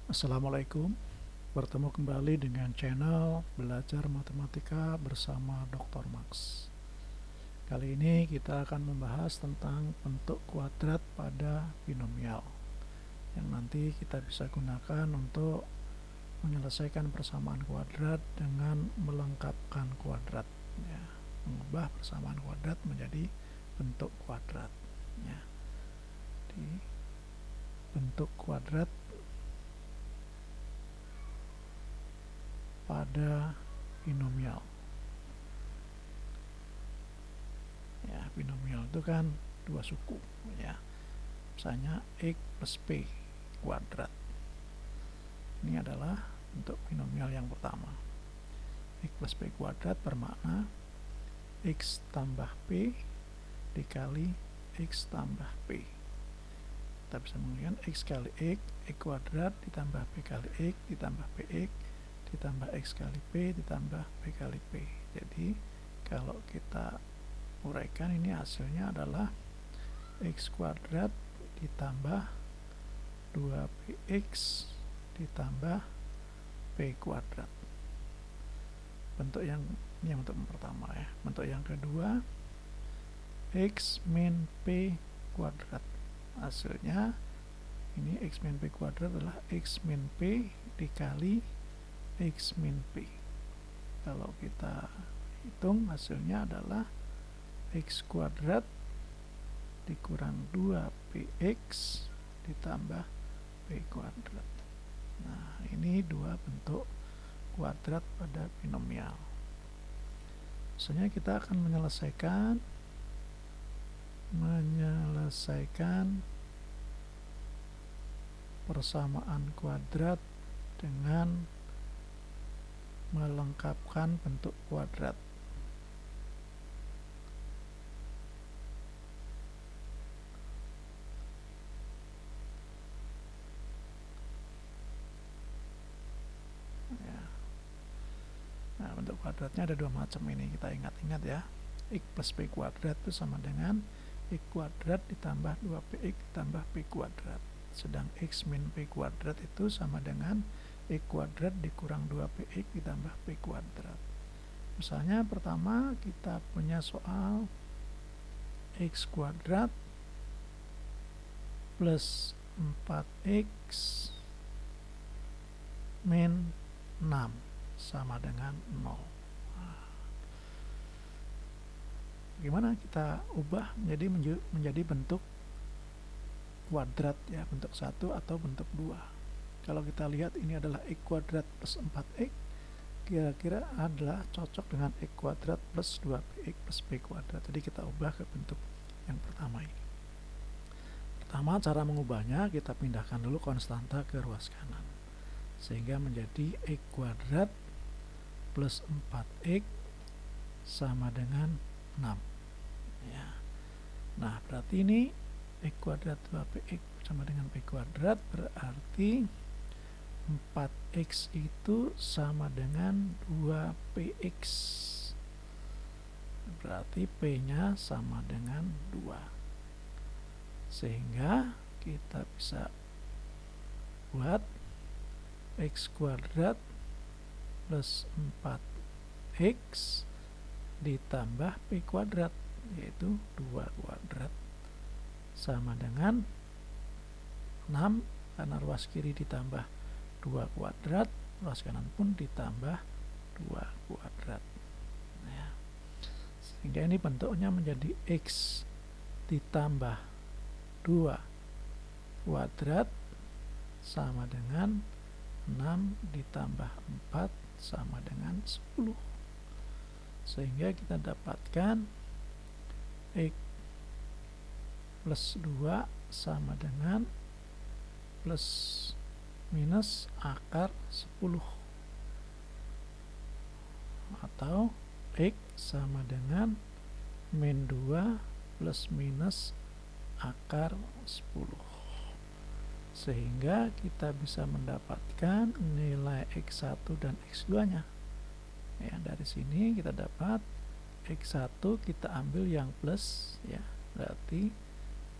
Assalamualaikum, bertemu kembali dengan channel Belajar Matematika bersama Dr. Max. Kali ini kita akan membahas tentang bentuk kuadrat pada binomial yang nanti kita bisa gunakan untuk menyelesaikan persamaan kuadrat dengan melengkapkan kuadrat, ya, mengubah persamaan kuadrat menjadi bentuk kuadrat, ya. Di bentuk kuadrat pada binomial. Ya, binomial itu kan dua suku, ya. Misalnya X plus P kuadrat. Ini adalah bentuk binomial yang pertama. X plus P kuadrat bermakna X tambah P dikali X tambah P. Kita bisa menggunakan X kali X kuadrat ditambah P kali X ditambah PX ditambah X kali P ditambah P kali P. Jadi kalau kita uraikan, ini hasilnya adalah X kuadrat ditambah 2PX ditambah P kuadrat. Bentuk yang ini yang bentuk pertama, ya. Bentuk yang kedua, X min P kuadrat. Hasilnya ini X min P kuadrat adalah X min P dikali X min P. Kalau kita hitung, hasilnya adalah X kuadrat dikurang 2PX ditambah P kuadrat. Nah, ini dua bentuk kuadrat pada binomial. Misalnya kita akan menyelesaikan persamaan kuadrat dengan melengkapkan bentuk kuadrat. Ya. Nah, bentuk kuadratnya ada dua macam, ini kita ingat-ingat, ya. X plus P kuadrat itu sama dengan X kuadrat ditambah 2PX ditambah P kuadrat. Sedang X min P kuadrat itu sama dengan X kuadrat dikurang 2PX ditambah P kuadrat. Misalnya pertama kita punya soal X kuadrat plus 4X min 6 sama dengan 0. Gimana kita ubah menjadi bentuk kuadrat, ya, bentuk 1 atau bentuk 2. Kalau kita lihat ini adalah X kuadrat plus 4X, kira-kira adalah cocok dengan X kuadrat plus 2PX plus P kuadrat. Jadi kita ubah ke bentuk yang pertama ini. Pertama, cara mengubahnya kita pindahkan dulu konstanta ke ruas kanan, sehingga menjadi X kuadrat plus 4X sama dengan 6, ya. Nah, berarti ini X kuadrat 2PX sama dengan P kuadrat, berarti 4X itu sama dengan 2PX. Berarti P-nya sama dengan 2. Sehingga kita bisa buat X kuadrat plus 4X ditambah P kuadrat, yaitu 2 kuadrat, sama dengan 6, karena ruas kiri ditambah 2 kuadrat, ruas kanan pun ditambah 2 kuadrat. Ya. Sehingga ini bentuknya menjadi X ditambah 2 kuadrat sama dengan 6 ditambah 4 sama dengan 10. Sehingga kita dapatkan X plus 2 sama dengan plus minus akar 10, atau X sama dengan min 2 plus minus akar 10. Sehingga kita bisa mendapatkan nilai X1 dan X2 nya, ya. Dari sini kita dapat X1 kita ambil yang plus, ya, berarti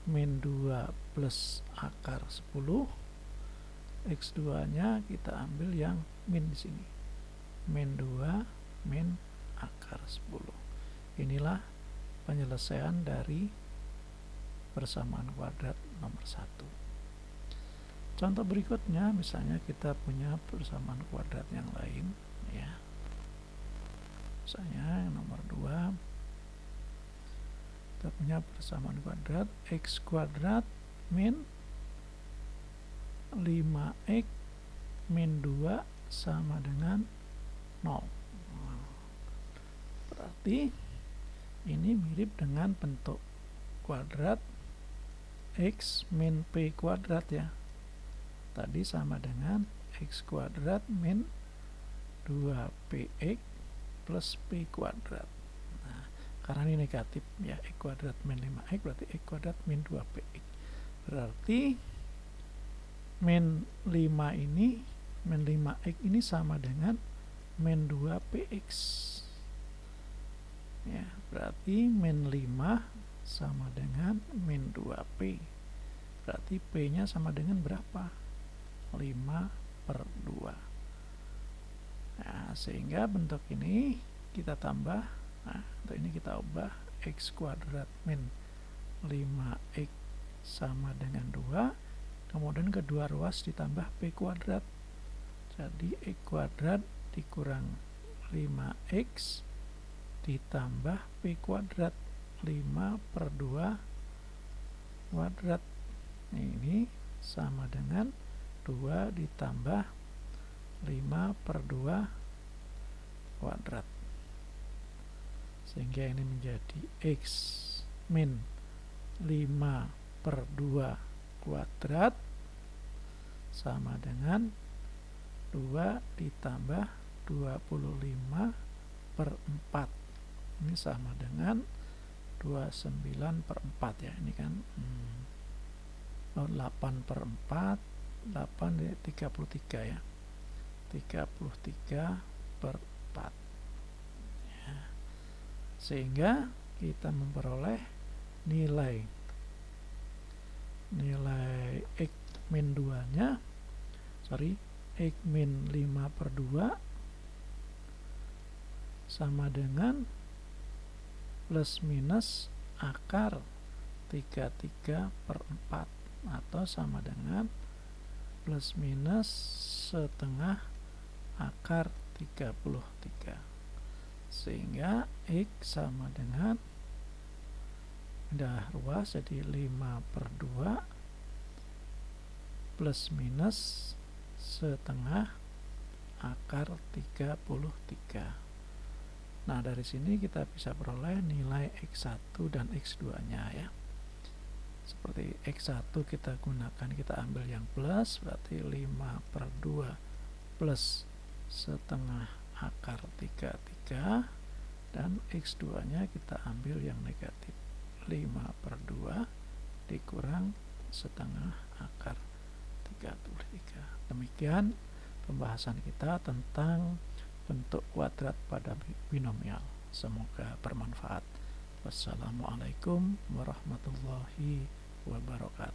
min 2 plus akar 10 X2 nya kita ambil yang min di sini, min 2 min akar 10. Inilah penyelesaian dari persamaan kuadrat nomor 1. Contoh berikutnya, misalnya kita punya persamaan kuadrat yang lain ya. Misalnya yang nomor 2, kita punya persamaan kuadrat x kuadrat min 5x min 2 sama dengan 0. Berarti ini mirip dengan bentuk kuadrat x min p kuadrat ya. Tadi sama dengan x kuadrat min 2px plus p kuadrat. Nah, karena ini negatif ya, x kuadrat min 5x berarti x kuadrat min 2px. Berarti min 5 ini, min 5x ini sama dengan min 2px. Ya, berarti min 5 sama dengan min 2p. Berarti p-nya sama dengan berapa? 5/2. Nah, sehingga bentuk ini kita tambah, nah, untuk ini kita ubah x kuadrat min 5x sama dengan 2, kemudian kedua ruas ditambah p kuadrat. Jadi x kuadrat dikurang 5x ditambah p kuadrat 5/2 kuadrat. Ini sama dengan 2 ditambah 5/2 kuadrat. Sehingga ini menjadi x min 5/2 kuadrat sama dengan 2 ditambah 25/4. Ini sama dengan 29/4 ya. Ini kan 8/4, 8 33 ya. 33/4 ya. Sehingga kita memperoleh nilai x min 2 nya, x min 5/2 sama dengan plus minus akar 33/4 atau sama dengan plus minus setengah akar 33. Sehingga x sama dengan, udah ruas jadi 5/2 plus minus setengah akar 33. Nah, dari sini kita bisa peroleh nilai x1 dan x2 nya ya. Seperti x1 kita gunakan, kita ambil yang plus, berarti 5/2 plus setengah akar 33, dan x2 nya kita ambil yang negatif, 5/2 dikurang setengah akar 33. Demikian pembahasan kita tentang bentuk kuadrat pada binomial. Semoga bermanfaat. Wassalamualaikum warahmatullahi wabarakatuh.